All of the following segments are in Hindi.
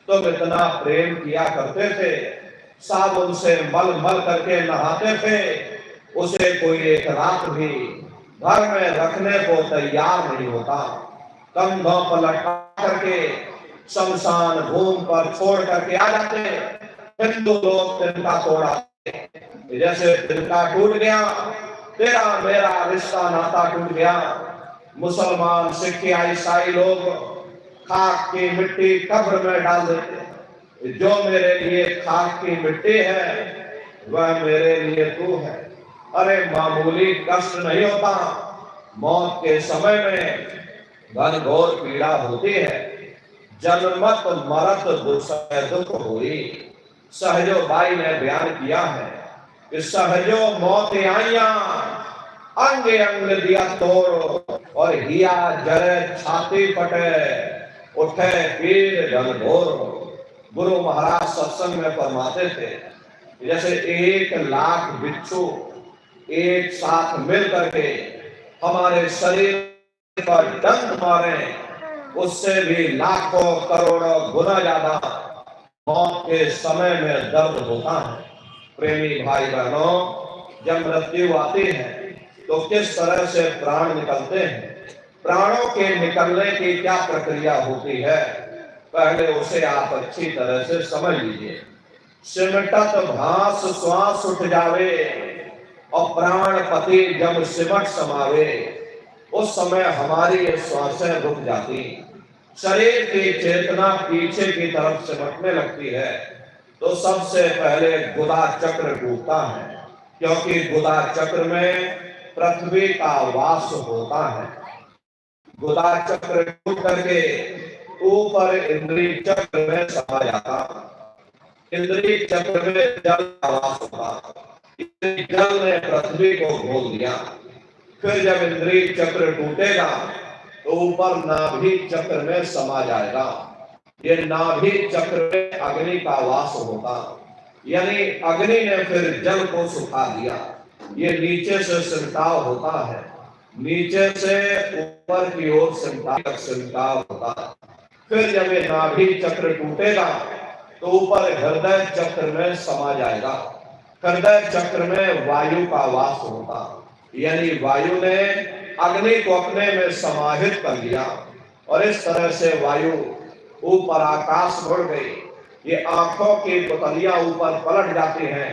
तुम इतना प्रेम किया करते थे, साबुन से मल मल करके नहाते थे, उसे कोई एक रात भी घर में रखने को तैयार नहीं होता। कंधों पर लटका करके शमशान भूमि पर छोड़ करके आ जाते। हिंदू लोग तिनका तोड़ाते, जैसे तिनका टूट गया तेरा मेरा रिश्ता नाता टूट गया। मुसलमान सिख ईसाई लोग खाक की मिट्टी कब्र में डाल देते। जो मेरे लिए खाक की मिट्टी है वह मेरे लिए तू है। अरे मामूली कष्ट नहीं होता, मौत के समय में घनघोर पीड़ा होती है। जन्मत मरत दुख हुई। सहजो भाई ने बयान किया है कि सहजो मौत आइया, अंग अंग दिया तोड़, और हिया जरे छाती फटे, उठे पीर घनघोर। गुरु महाराज सत्संग में फरमाते थे, जैसे 1,00,000 बिच्छू एक साथ मिल करके हमारे शरीर पर डंक मारे, उससे भी लाखों करोड़ों गुना ज्यादा मौत के समय में दर्द होता है। प्रेमी भाई बहनों, जब मृत्यु आती है तो किस तरह से प्राण निकलते हैं, प्राणों के निकलने की क्या प्रक्रिया होती है, पहले उसे आप अच्छी तरह से समझ लीजिए। सिमटत भास श्वास उठ जावे, और प्राण पति जब सिमट समावे, उस समय हमारी श्वासें रुक जाती, शरीर की चेतना पीछे की तरफ सिमटने लगती है। तो सबसे पहले गुदा चक्र टूटता है, क्योंकि गुदा चक्र में पृथ्वी का वास होता है। गुदा चक्र टूट करके ऊपर इंद्रिय चक्र में समा जाता, इंद्रिय चक्र में जल का वास होता, जल ने पृथ्वी को घोल दिया। फिर जब इंद्रिय चक्र टूटेगा तो ऊपर नाभि चक्र में समा जाएगा। ये नाभि चक्र में अग्नि का वास होता, यानी अग्नि ने फिर जल को सुखा दिया। ये नीचे से सिमटाव होता है, नीचे से ऊपर की ओर सिमटाव होता। फिर जब ये नाभि चक्र टूटेगा तो ऊपर हृदय चक्र में समा जाएगा। हृदय चक्र में वायु का वास होता, यानी वायु ने अग्नि को अपने में समाहित कर लिया, और इस तरह से वायु ऊपर आकाश बढ़ गई। ये आंखों की पुतलियां ऊपर पलट जाती हैं,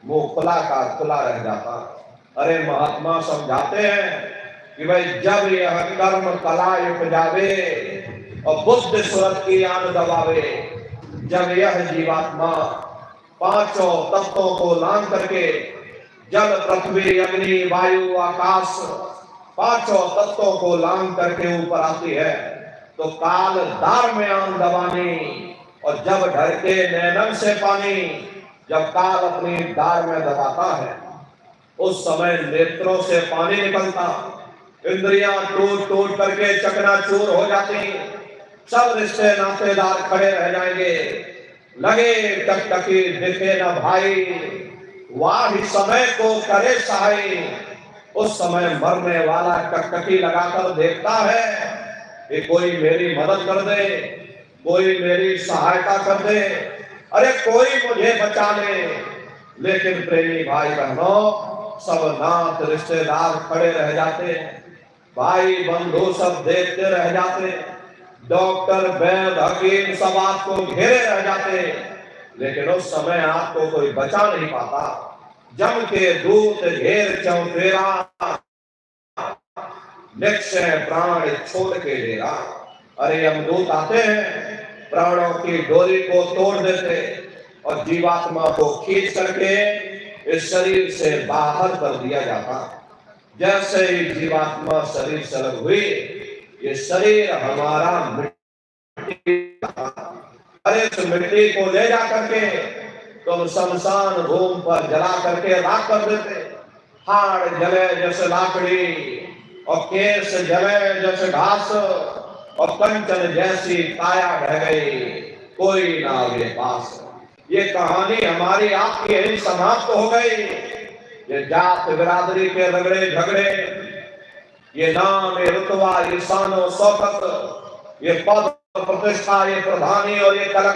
मुंह खुला का खुला रह जाता। अरे महात्मा समझाते हैं कि भाई जब यह कर्म कला उपजावे और बुद्ध सूरत की आन दबावे, जब यह जीवात्मा पांचों तत्वों को लांग करके जल पृथ्वी अग्नि वायु आकाश पांचों तत्वों को लांग करके ऊपर आती है, तो काल दार में आन दबानी, और जब ढरके नैनम से पानी, जब काल अपनी दार में दबाता है उस समय नेत्रों से पानी निकलता, इंद्रियां टूट टूट करके चकनाचूर हो जाती, सब रिश्ते नातेदार खड़े रह जाएंगे, लगे टकटकी दिखे न भाई, वाह समय को करे सहाय। उस समय मरने वाला टकटकी लगाकर देखता है कि कोई मेरी मदद कर दे, कोई मेरी सहायता कर दे, अरे कोई मुझे बचा ले। लेकिन प्रेमी भाई बहनों, सब नात रिश्तेदार खड़े रह जाते, भाई बंधु सब देखते रह जाते, डॉक्टर वैद्य हकीम सब आपको घेरे रह जाते, लेकिन उस समय आपको कोई बचा नहीं पाता। जम के दूत घेर चौफेरा, निक्षय प्राण छोड़ के डेरा। अरे यमदूत आते हैं, प्राणों की डोरी को तोड़ देते और जीवात्मा को खींच करके इस शरीर से बाहर कर दिया जाता। जैसे ही जीवात्मा शरीर से अलग हुई, ये शरीर हमारा मिट्टी, अरे इस मिट्टी को ले जा करके तुम शमशान भूमि पर जला करके राख कर देते। हाड़ जले जैसे लाकड़ी, और केस जले जैसे घास, और कंचन जैसी काया ढह गई, कोई ना आगे पास। ये कहानी हमारी आपकी यही समाप्त हो गई। ये जात बिरादरी के रगड़े झगड़े, ये नाम, ये रुतबा, ये शान और शौकत, ये पद प्रतिष्ठा, ये प्रधानी और ये कलक